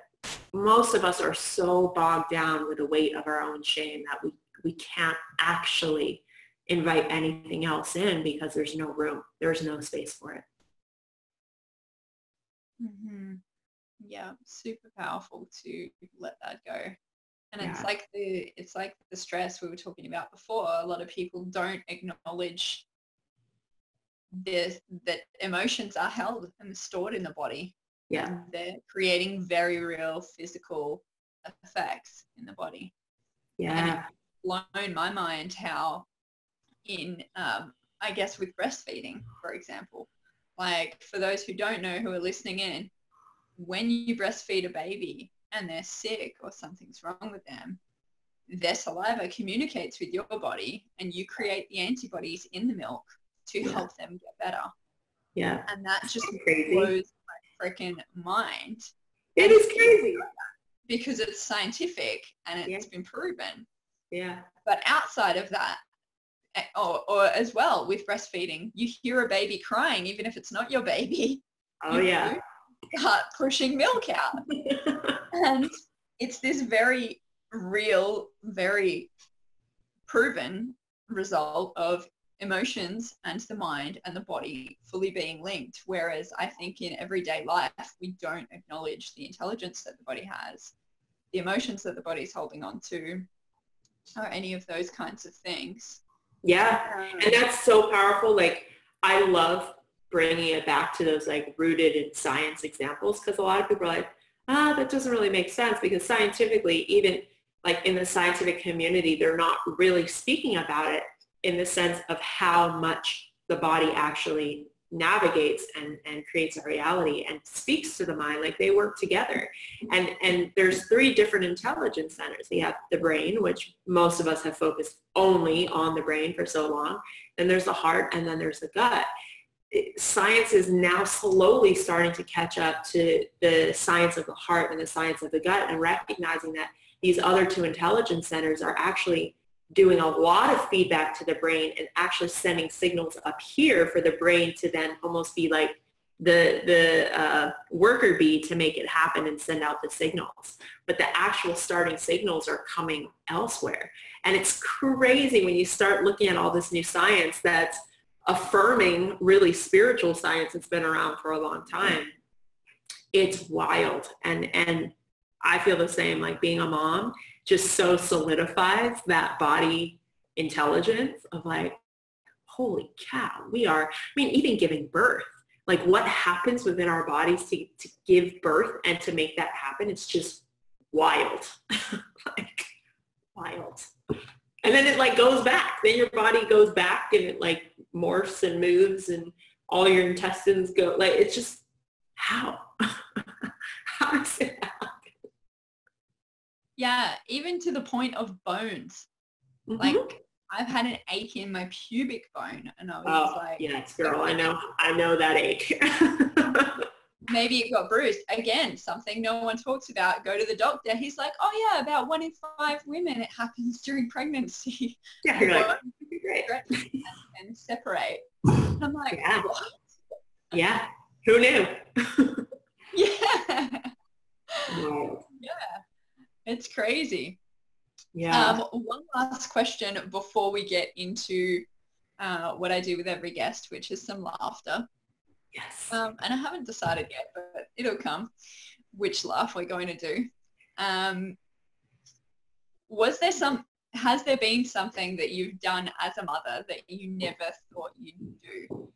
most of us are so bogged down with the weight of our own shame that we can't actually invite anything else in because there's no room. There's no space for it. Mm-hmm. Yeah, super powerful to let that go. And Yeah. it's like the stress we were talking about before. A lot of people don't acknowledge that emotions are held and stored in the body. Yeah. And they're creating very real physical effects in the body. Yeah. And it's blown my mind how in, I guess with breastfeeding, for example, like for those who don't know, who are listening in, when you breastfeed a baby and they're sick or something's wrong with them, their saliva communicates with your body and you create the antibodies in the milk to help them get better. Yeah. And that just crazy. blows my freaking mind. It is crazy. Because it's scientific and it's been proven. Yeah. But outside of that, or as well with breastfeeding, you hear a baby crying, even if it's not your baby. Oh, yeah. Start pushing milk out. And it's this very real, very proven result of emotions and the mind and the body fully being linked. Whereas I think in everyday life, we don't acknowledge the intelligence that the body has, the emotions that the body's holding on to, or any of those kinds of things. Yeah. And that's so powerful. Like, I love bringing it back to those like rooted in science examples, because a lot of people are like, that doesn't really make sense, because scientifically, even like in the scientific community, they're not really speaking about it in the sense of how much the body actually navigates and creates a reality and speaks to the mind. Like, they work together. And there's 3 different intelligence centers. We have the brain, which most of us have focused only on the brain for so long. Then there's the heart, and then there's the gut. Science is now slowly starting to catch up to the science of the heart and the science of the gut, and recognizing that these other 2 intelligence centers are actually doing a lot of feedback to the brain and actually sending signals up here for the brain to then almost be like the worker bee to make it happen and send out the signals. But the actual starting signals are coming elsewhere. And it's crazy when you start looking at all this new science that's affirming really spiritual science that's been around for a long time. It's wild. And I feel the same, like being a mom just so solidifies that body intelligence of like, holy cow, we are, even giving birth, like what happens within our bodies to give birth and to make that happen, it's just wild. Like, wild. And then it like goes back. Then your body goes back and it like morphs and moves and all your intestines go, like, it's just, how? How does it happen? Yeah, even to the point of bones. Mm-hmm. Like, I've had an ache in my pubic bone, and I was like, yes, girl, I know that ache. Maybe it got bruised. Again, something no one talks about. Go to the doctor. He's like, oh yeah, about 1 in 5 women, it happens during pregnancy. Yeah, you're like, great. And separate. I'm like, yeah. what? Yeah. Who knew? Yeah. Wild. Yeah. It's crazy. Yeah. One last question before we get into what I do with every guest, which is some laughter. Yes. And I haven't decided yet, but it'll come, which laugh we're going to do. Has there been something that you've done as a mother that you never thought you'd do?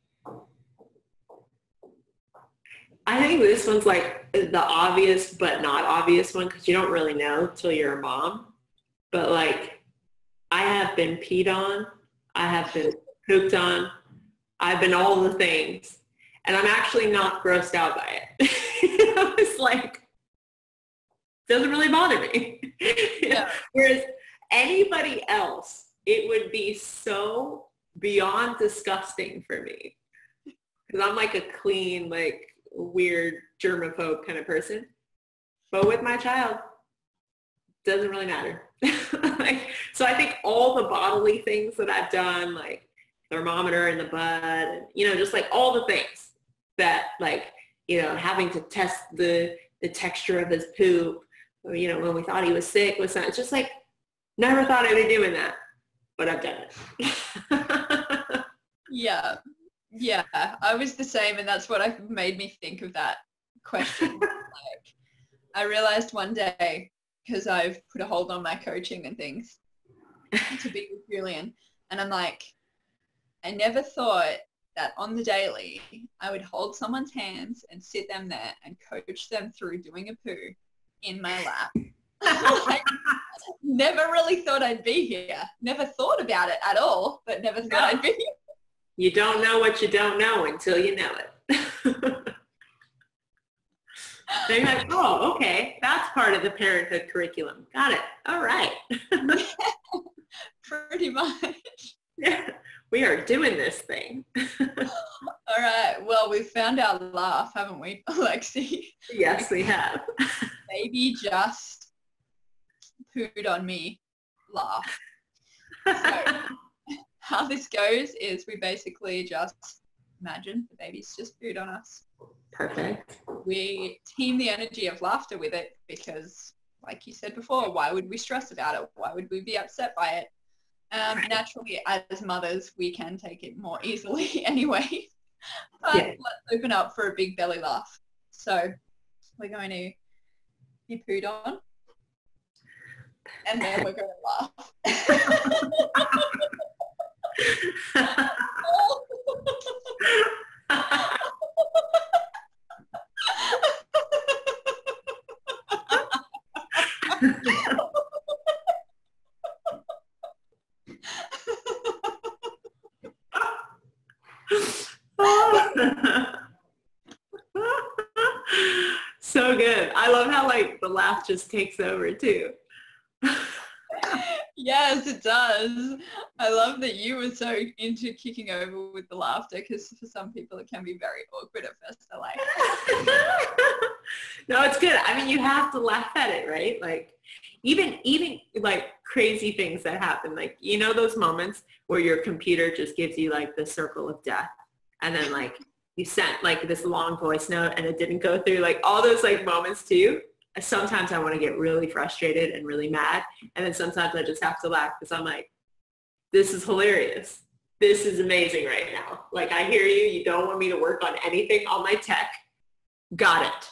I think this one's like the obvious but not obvious one, because you don't really know till you're a mom. But like, I have been peed on, I have been pooped on, I've been all the things, and I'm actually not grossed out by it. It's like, doesn't really bother me. Yeah. Whereas anybody else, it would be so beyond disgusting for me, because I'm like a clean, like weird germaphobe kind of person. But with my child, doesn't really matter. So I think all the bodily things that I've done, like thermometer in the butt, and just like all the things that, like, having to test the texture of his poop, or, when we thought he was sick with something, it's just like, never thought I'd be doing that, but I've done it. Yeah, I was the same, and that's what made me think of that question. Like, I realized one day, because I've put a hold on my coaching and things to be with Julian, and I'm like, I never thought that on the daily I would hold someone's hands and sit them there and coach them through doing a poo in my lap. Like, never really thought I'd be here. Never thought about it at all, but never thought I'd be here. You don't know what you don't know until you know it. They're like, oh, okay, that's part of the parenthood curriculum. Got it. All right. Pretty much. Yeah, we are doing this thing. All right. Well, we've found our laugh, haven't we, Alexi? Yes, we have. Baby just pooed on me laugh. So how this goes is we basically just imagine the baby's just pooed on us. Perfect. We team the energy of laughter with it because, like you said before, why would we stress about it? Why would we be upset by it? Naturally, as mothers, we can take it more easily anyway. But let's open up for a big belly laugh. So we're going to be pooed on, and then we're going to laugh. So good. I love how like the laugh just takes over too. Yes, it does. I love that you were so into kicking over with the laughter, because for some people it can be very awkward at first. They're like, no, it's good. I mean, you have to laugh at it, right? Like even like crazy things that happen, like, those moments where your computer just gives you like the circle of death, and then like you sent like this long voice note and it didn't go through, like all those like moments too. Sometimes I want to get really frustrated and really mad. And then sometimes I just have to laugh because I'm like, this is hilarious. This is amazing right now. Like, I hear you. You don't want me to work on anything on my tech. Got it.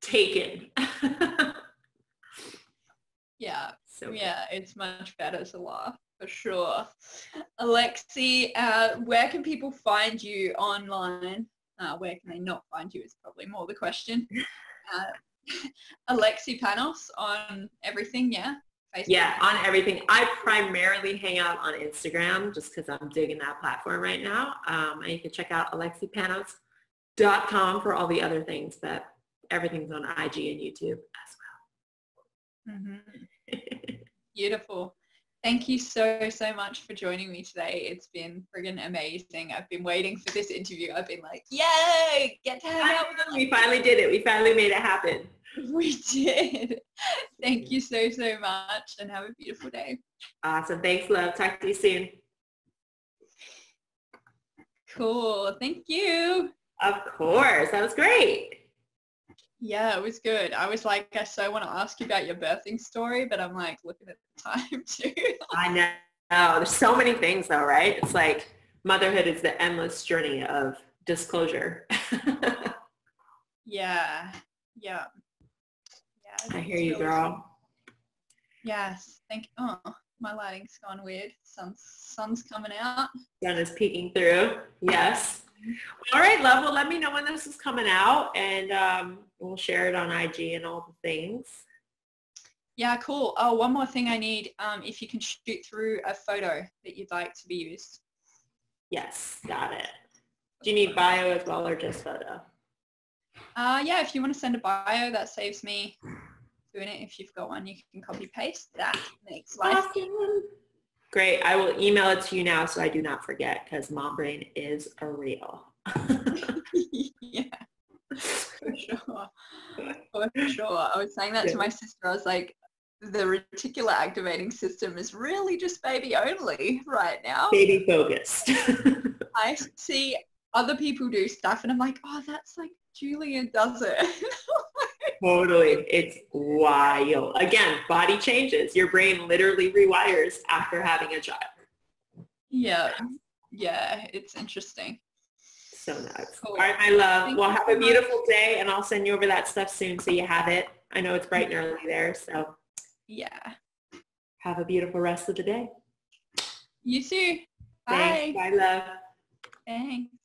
Taken. yeah. So yeah, it's much better to laugh for sure. Alexi, where can people find you online? Where can they not find you is probably more the question. Alexi Panos on everything, yeah? Facebook. Yeah, on everything. I primarily hang out on Instagram just because I'm digging that platform right now. And you can check out alexipanos.com for all the other things, but everything's on IG and YouTube as well. Mm-hmm. Beautiful. Thank you so much for joining me today. It's been friggin' amazing. I've been waiting for this interview. I've been like, yay, get to hang out with them. We finally did it. We finally made it happen. We did. Thank you so much, and have a beautiful day. Awesome. Thanks, love. Talk to you soon. Cool. Thank you. Of course. That was great. Yeah, it was good. I was like, I so want to ask you about your birthing story, but I'm like looking at the time too. I know. There's so many things though, right? It's like motherhood is the endless journey of disclosure. Yeah. Yeah. I hear you, girl. Yes. Thank you. Oh, my lighting's gone weird. Sun's coming out. Sun is peeking through. Yes. All right, love. Well, let me know when this is coming out, and we'll share it on IG and all the things. Yeah, cool. Oh, one more thing I need. If you can shoot through a photo that you'd like to be used. Yes, got it. Do you need bio as well or just photo? Yeah, if you want to send a bio, that saves me doing it. If you've got one, you can copy paste that. Makes life. Awesome. Great. I will email it to you now so I do not forget because mom brain is a real. Yeah, for sure. For sure. I was saying that to my sister. I was like, the reticular activating system is really just baby only right now. Baby focused. I see other people do stuff and I'm like, oh, that's like Julia does it. Totally. It's wild. Again, body changes. Your brain literally rewires after having a child. Yeah. Yeah. It's interesting. So nuts. Cool. All right, my love. Well, have a beautiful day and I'll send you over that stuff soon so you have it. I know it's bright and early there. So yeah. Have a beautiful rest of the day. You too. Bye. Thanks. Bye, love. Thanks.